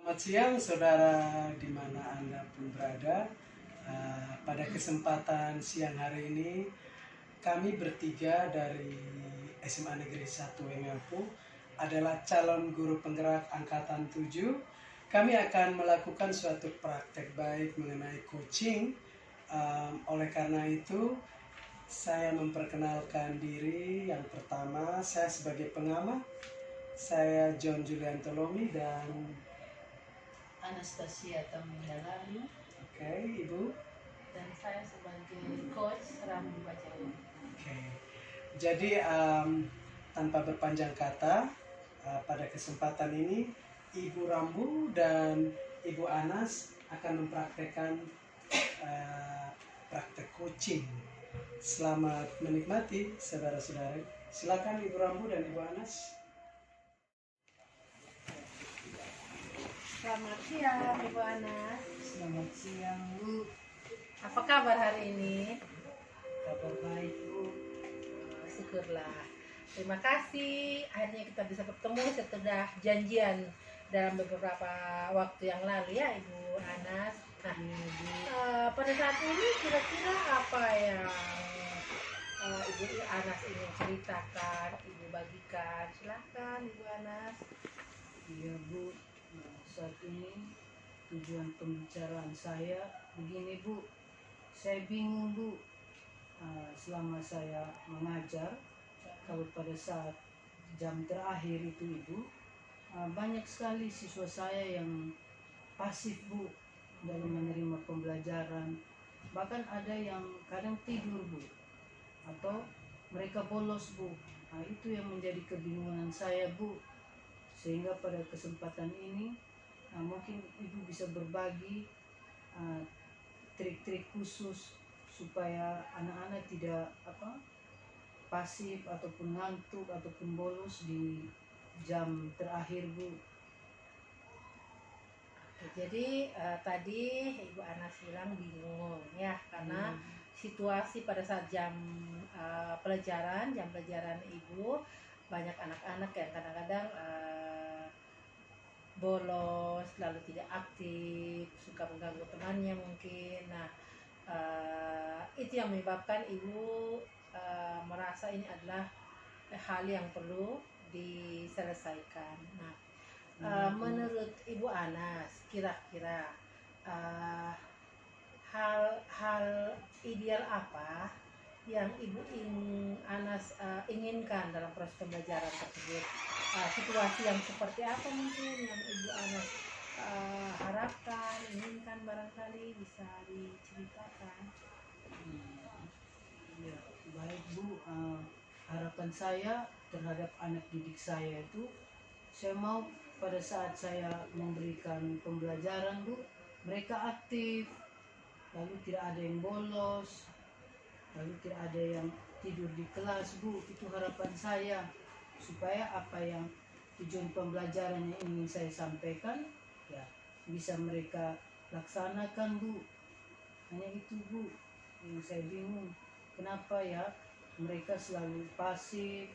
Selamat siang saudara di mana Anda pun berada. Pada kesempatan siang hari ini kami bertiga dari SMA Negeri 1 Emelpu adalah calon guru penggerak angkatan 7. Kami akan melakukan suatu praktek baik mengenai coaching. Oleh karena itu saya memperkenalkan diri. Yang pertama, saya sebagai pengamat, saya John Julian Tolomi, dan Anastasia Tamindalalu, oke, Ibu. dan saya sebagai coach Rambu Bajawa. Oke. Jadi tanpa berpanjang kata, pada kesempatan ini Ibu Rambu dan Ibu Anas akan mempraktekkan praktek coaching. Selamat menikmati saudara-saudari. Silakan Ibu Rambu dan Ibu Anas. Selamat siang Ibu Anas. Selamat siang Bu, Apa kabar hari ini? kabar baik Bu. Syukurlah. Terima kasih. Akhirnya kita bisa bertemu setelah janjian dalam beberapa waktu yang lalu ya Ibu Anas. Nah, pada saat ini kira-kira apa yang Ibu Anas ingin ceritakan, Ibu bagikan? Silahkan Ibu Anas. Iya Bu, saat ini tujuan pembicaraan saya begini Bu, saya bingung Bu. Selama saya mengajar, kalau pada saat jam terakhir itu Ibu, banyak sekali siswa saya yang pasif Bu dalam menerima pembelajaran. Bahkan ada yang kadang tidur Bu, atau mereka bolos Bu. Itu yang menjadi kebingungan saya Bu. Sehingga pada kesempatan ini mungkin Ibu bisa berbagi trik-trik khusus supaya anak-anak tidak pasif ataupun ngantuk ataupun bolos di jam terakhir Bu. Jadi tadi Ibu Anas bilang bingung ya karena situasi pada saat jam pelajaran Ibu banyak anak-anak yang kadang-kadang bolos, lalu tidak aktif, suka mengganggu temannya mungkin. Nah, itu yang menyebabkan Ibu merasa ini adalah hal yang perlu diselesaikan. Nah, menurut Ibu Anas, kira-kira hal ideal apa yang Ibu Anas inginkan dalam proses pembelajaran tersebut? Situasi yang seperti apa mungkin yang Ibu Anas harapkan, inginkan, barangkali bisa diceritakan. Ya, baik Bu. Harapan saya terhadap anak didik saya itu, saya mau pada saat saya memberikan pembelajaran Bu, mereka aktif, lalu tidak ada yang bolos, lalu tidak ada yang tidur di kelas Bu. Itu harapan saya, supaya apa yang tujuan pembelajaran yang ingin saya sampaikan ya bisa mereka laksanakan Bu. Hanya itu Bu yang saya bingung, kenapa ya mereka selalu pasif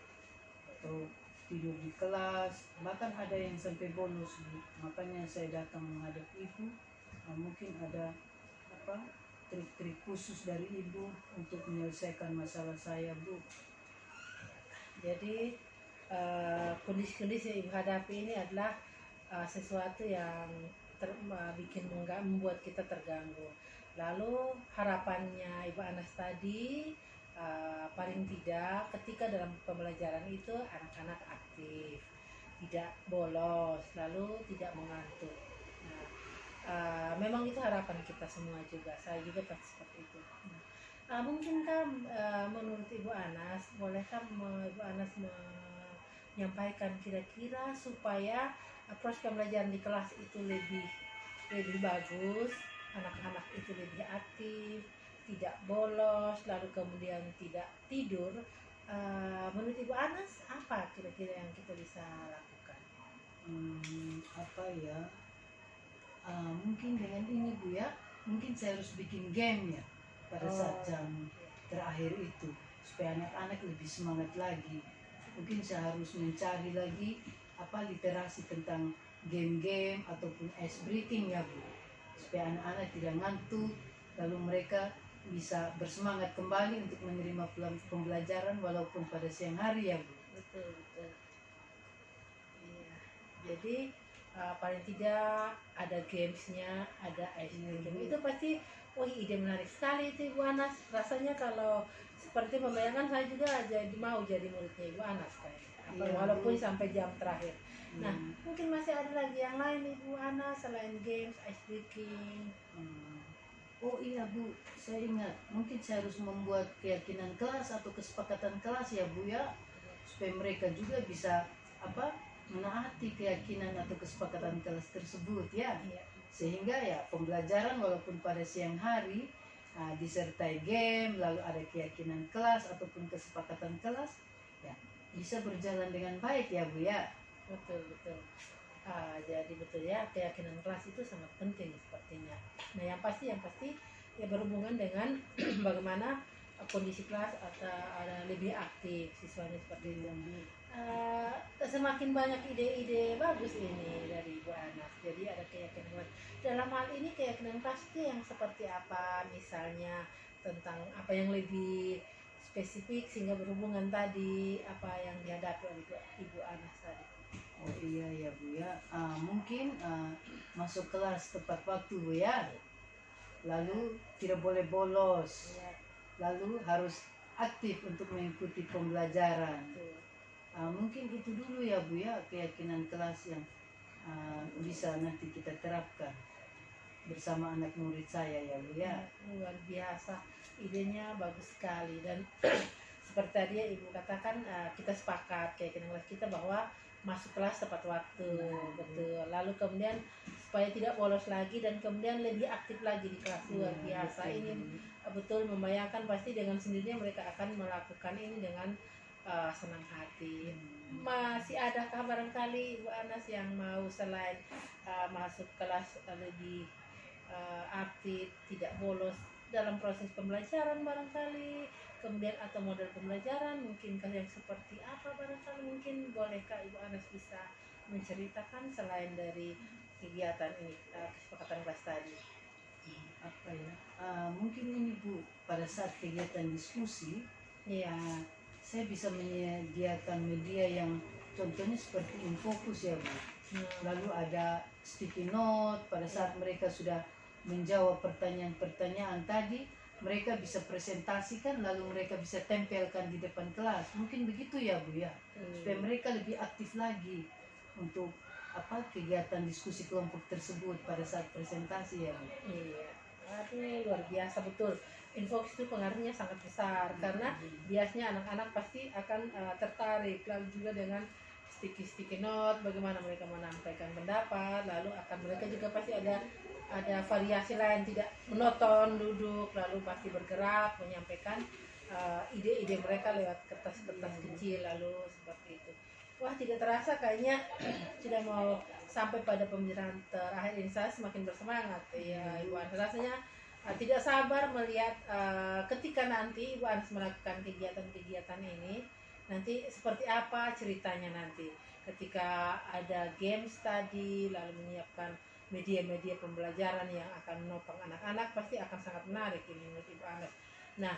atau tidur di kelas, bahkan ada yang sampai bolos Bu. Makanya saya datang menghadap Ibu. Mungkin ada trik-trik khusus dari Ibu untuk menyelesaikan masalah saya Bu. Jadi kondisi-kondisi yang Ibu hadapi ini adalah sesuatu yang membuat kita terganggu. Lalu harapannya Ibu Anas tadi paling tidak ketika dalam pembelajaran itu anak-anak aktif, tidak bolos, lalu tidak mengantuk. Nah, memang itu harapan kita semua juga. Saya juga pasti seperti itu. Mungkinkah menurut Ibu Anas, bolehkah Ibu Anas menyampaikan kira-kira supaya proses pembelajaran di kelas itu lebih bagus, anak-anak itu lebih aktif, tidak bolos, lalu kemudian tidak tidur. Menurut Ibu Anas, apa kira-kira yang kita bisa lakukan? Mungkin dengan ini Bu ya, mungkin saya harus bikin game ya pada saat jam terakhir itu, supaya anak-anak lebih semangat lagi. Mungkin saya harus mencari lagi literasi tentang game-game ataupun ice breaking ya Bu, supaya anak-anak tidak ngantuk, lalu mereka bisa bersemangat kembali untuk menerima pembelajaran walaupun pada siang hari ya Bu. Betul, betul. Iya. Jadi paling tidak ada gamesnya, ada ice cream. Itu pasti, wah ide menarik sekali itu Ibu Anas. Rasanya kalau seperti membayangkan saya juga mau jadi muridnya Ibu Anas kayaknya. Iya, Walaupun Bu. sampai jam terakhir. Nah, Hmm. mungkin masih ada lagi yang lain Ibu Anas selain games, ice breaking. Oh iya Bu, saya ingat mungkin saya harus membuat keyakinan kelas atau kesepakatan kelas ya Bu ya, supaya mereka juga bisa menaati keyakinan atau kesepakatan kelas tersebut ya, Iya. sehingga ya pembelajaran walaupun pada siang hari disertai game lalu ada keyakinan kelas ataupun kesepakatan kelas ya bisa berjalan dengan baik ya Bu ya. Betul, betul. Jadi betul ya, keyakinan kelas itu sangat penting sepertinya. Nah, yang pasti ya berhubungan dengan bagaimana kondisi kelas atau ada lebih aktif siswanya seperti itu. Semakin banyak ide-ide bagus ini dari Ibu Anas. Jadi ada keyakinan kelas. Dalam hal ini keyakinan kelas itu yang seperti apa? Misalnya tentang apa yang lebih spesifik sehingga berhubungan tadi apa yang dihadapi oleh Ibu Anas tadi. Oh iya ya Bu ya, mungkin masuk kelas tepat waktu Bu ya, lalu tidak boleh bolos, Ya, lalu harus aktif untuk mengikuti pembelajaran. betul. Mungkin itu dulu ya Bu ya, keyakinan kelas yang bisa nanti kita terapkan bersama anak murid saya ya Bu ya. Luar biasa, idenya bagus sekali. Dan seperti tadi ya Ibu katakan, kita sepakat keyakinan kelas kita bahwa masuk kelas tepat waktu. Betul. Lalu kemudian supaya tidak bolos lagi dan kemudian lebih aktif lagi di kelas. Luar biasa. Betul, Ini Bu. betul membayangkan pasti dengan sendirinya mereka akan melakukan ini dengan senang hati. Masih adakah barangkali Ibu Anas yang mau selain masuk kelas lebih aktif, tidak bolos dalam proses pembelajaran barangkali, kemudian atau model pembelajaran mungkinkah yang seperti apa barangkali, mungkin bolehkah Ibu Anas bisa menceritakan selain dari kegiatan ini, kesepakatan kelas tadi? Apa ya? Mungkin ini Bu, pada saat kegiatan diskusi, Iya. saya bisa menyediakan media yang contohnya seperti Infokus ya Bu. Lalu ada sticky note pada saat mereka sudah menjawab pertanyaan-pertanyaan tadi, mereka bisa presentasikan lalu mereka bisa tempelkan di depan kelas. Mungkin begitu ya Bu ya, supaya mereka lebih aktif lagi untuk kegiatan diskusi kelompok tersebut pada saat presentasi ya Bu. Iya, aduh luar biasa betul. Infox itu pengaruhnya sangat besar karena biasanya anak-anak pasti akan tertarik, lalu juga dengan sticky note bagaimana mereka menyampaikan pendapat, lalu akan mereka juga pasti ada variasi lain, tidak menonton duduk lalu pasti bergerak menyampaikan ide-ide mereka lewat kertas-kertas kecil lalu seperti itu. Wah, tidak terasa kayaknya sudah mau sampai pada pembicaraan terakhir ini. Saya semakin bersemangat ya Ibu Anas, rasanya tidak sabar melihat ketika nanti Ibu Anas melakukan kegiatan-kegiatan ini nanti seperti apa ceritanya nanti ketika ada games tadi lalu menyiapkan media-media pembelajaran yang akan menopang anak-anak, pasti akan sangat menarik ini menurut Ibu Anas. Nah,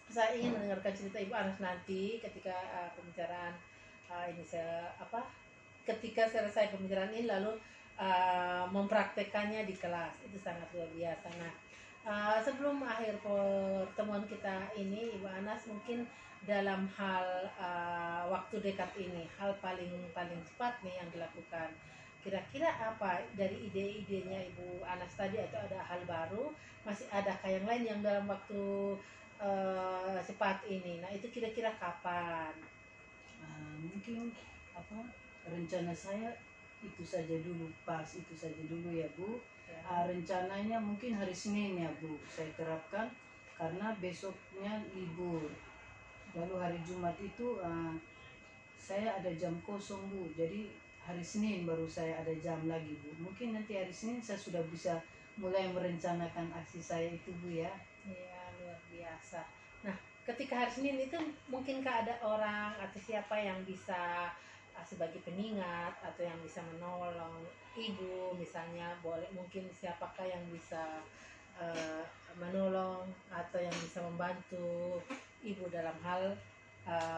saya ingin mendengarkan cerita Ibu Anas nanti ketika pembicaraan ini ketika selesai pembicaraan ini lalu mempraktekannya di kelas, itu sangat luar biasa. Nah, sebelum akhir pertemuan kita ini Ibu Anas, mungkin dalam hal waktu dekat ini hal paling cepat nih yang dilakukan, kira-kira apa dari ide-idenya Ibu Anas tadi, atau ada hal baru, masih adakah yang lain yang dalam waktu cepat ini? Nah, itu kira-kira kapan? Mungkin rencana saya itu saja dulu ya Bu. Rencananya mungkin hari Senin ya Bu saya terapkan karena besoknya libur. Lalu hari Jumat itu saya ada jam kosong Bu, jadi hari Senin baru saya ada jam lagi Bu. Mungkin nanti hari Senin saya sudah bisa mulai merencanakan aksi saya itu Bu ya. Iya, luar biasa. Nah, ketika hari Senin itu mungkinkah ada orang atau siapa yang bisa sebagai pengingat atau yang bisa menolong ibu, misalnya boleh mungkin siapakah yang bisa menolong atau yang bisa membantu ibu dalam hal uh,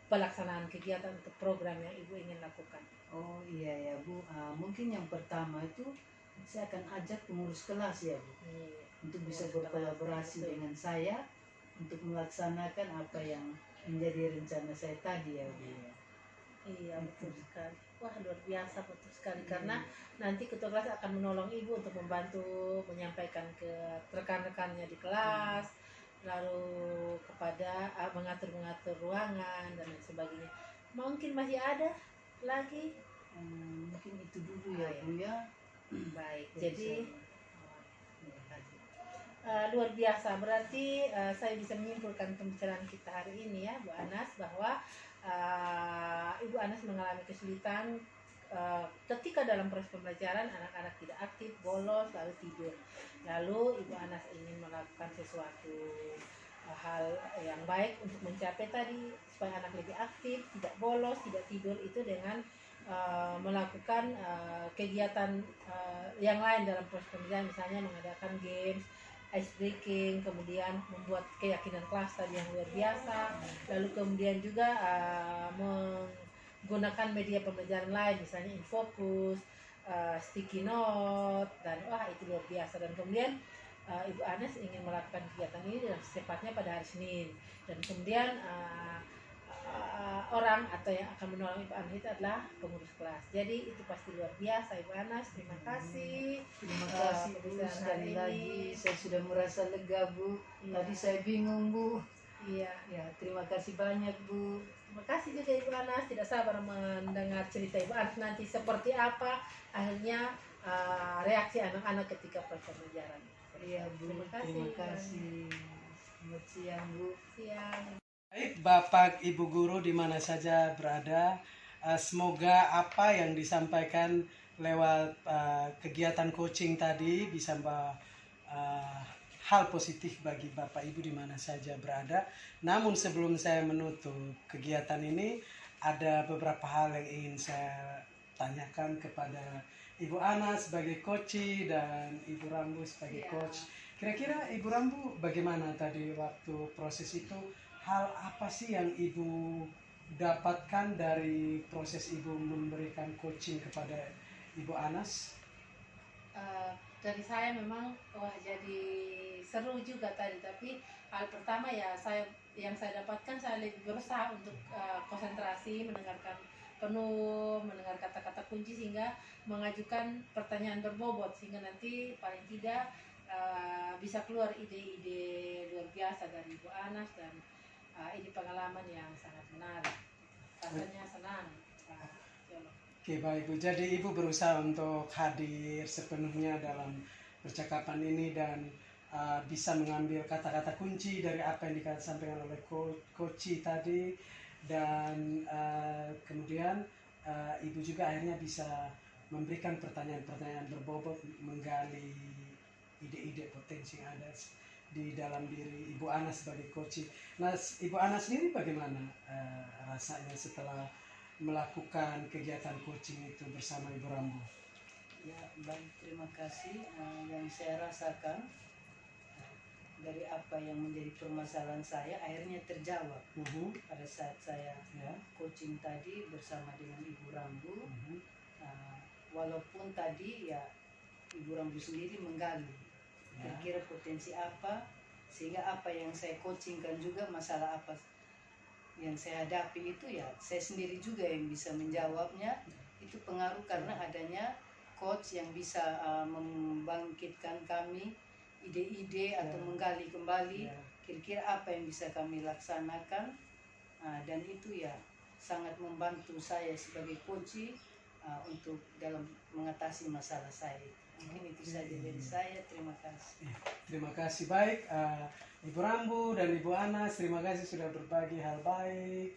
pelaksanaan kegiatan untuk program yang ibu ingin lakukan. Oh iya ya Bu. Mungkin yang pertama itu saya akan ajak pengurus kelas ya Bu, untuk bisa Pengurus kelas, berkolaborasi betul. dengan saya untuk melaksanakan apa yang menjadi rencana saya tadi ya Bu. Iya, betul sekali. Wah, luar biasa, betul sekali. Iya. Karena nanti ketua kelas akan menolong ibu untuk membantu menyampaikan ke rekan-rekannya di kelas, lalu kepada mengatur-mengatur ruangan dan lain sebagainya. Mungkin masih ada lagi. Mungkin itu dulu ya Bu ya. Baik, Dari jadi saya. terima kasih. Luar biasa, berarti saya bisa menyimpulkan pembicaraan kita hari ini ya Bu Anas, bahwa Ibu Anas mengalami kesulitan ketika dalam proses pembelajaran anak-anak tidak aktif, bolos, lalu tidur. Lalu Ibu Anas ingin melakukan sesuatu hal yang baik untuk mencapai tadi supaya anak lebih aktif, tidak bolos, tidak tidur, itu dengan melakukan kegiatan yang lain dalam proses pembelajaran, misalnya mengadakan games, ice breaking, kemudian membuat keyakinan kelas tadi yang luar biasa, lalu kemudian juga menggunakan media pembelajaran lain, misalnya Infocus, sticky note, dan wah itu luar biasa. Dan kemudian Ibu Anas ingin melakukan kegiatan ini dalam secepatnya pada hari Senin, dan kemudian orang atau yang akan menolong Ibu Anas itu adalah pengurus kelas. Jadi itu pasti luar biasa Ibu Anas. Terima kasih. Terima kasih Bu, sekali lagi saya sudah merasa lega Bu. Iya. Tadi saya bingung Bu. Iya. Ya, terima kasih banyak Bu. Terima kasih juga Ibu Anas. Tidak sabar mendengar cerita Ibu Anas nanti seperti apa akhirnya reaksi anak-anak ketika proses pembelajaran. Iya Bu, Terima kasih. terima kasih. Selamat siang Bu. Siang. Baik, Bapak Ibu guru di mana saja berada, semoga apa yang disampaikan lewat kegiatan coaching tadi bisa hal positif bagi Bapak Ibu di mana saja berada. Namun sebelum saya menutup kegiatan ini, ada beberapa hal yang ingin saya tanyakan kepada Ibu Ana sebagai coach dan Ibu Rambu sebagai coach. Kira-kira Ibu Rambu bagaimana tadi waktu proses itu? Hal apa sih yang Ibu dapatkan dari proses Ibu memberikan coaching kepada Ibu Anas? Dari saya memang jadi seru juga tadi, tapi hal pertama ya yang saya dapatkan, saya lebih berusaha untuk konsentrasi, mendengarkan penuh, mendengar kata-kata kunci sehingga mengajukan pertanyaan berbobot, sehingga nanti paling tidak bisa keluar ide-ide luar biasa dari Ibu Anas, dan ini pengalaman yang sangat menarik, rasanya senang. Oke, baik Bu. Jadi Ibu berusaha untuk hadir sepenuhnya dalam percakapan ini dan bisa mengambil kata-kata kunci dari apa yang disampaikan oleh Coach tadi, dan kemudian Ibu juga akhirnya bisa memberikan pertanyaan-pertanyaan berbobot, menggali ide-ide potensi yang ada di dalam diri Ibu Ana sebagai coach. Nah, Ibu Ana sendiri bagaimana rasanya setelah melakukan kegiatan coaching itu bersama Ibu Rambu? Ya, baik, terima kasih. Yang saya rasakan dari apa yang menjadi permasalahan saya akhirnya terjawab pada saat saya coaching tadi bersama dengan Ibu Rambu. Walaupun tadi ya Ibu Rambu sendiri menggali kira-kira potensi apa, sehingga apa yang saya coachingkan juga masalah apa yang saya hadapi itu ya saya sendiri juga yang bisa menjawabnya. Itu pengaruh karena adanya coach yang bisa membangkitkan kami ide-ide atau menggali kembali kira-kira apa yang bisa kami laksanakan, dan itu ya sangat membantu saya sebagai coach untuk dalam mengatasi masalah saya. Mungkin itu saja dari saya. Terima kasih. Terima kasih. Baik, Ibu Rambu dan Ibu Anas, terima kasih sudah berbagi hal baik.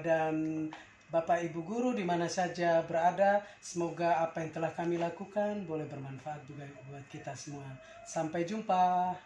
Dan Bapak Ibu guru di mana saja berada, semoga apa yang telah kami lakukan boleh bermanfaat juga buat kita semua. Sampai jumpa.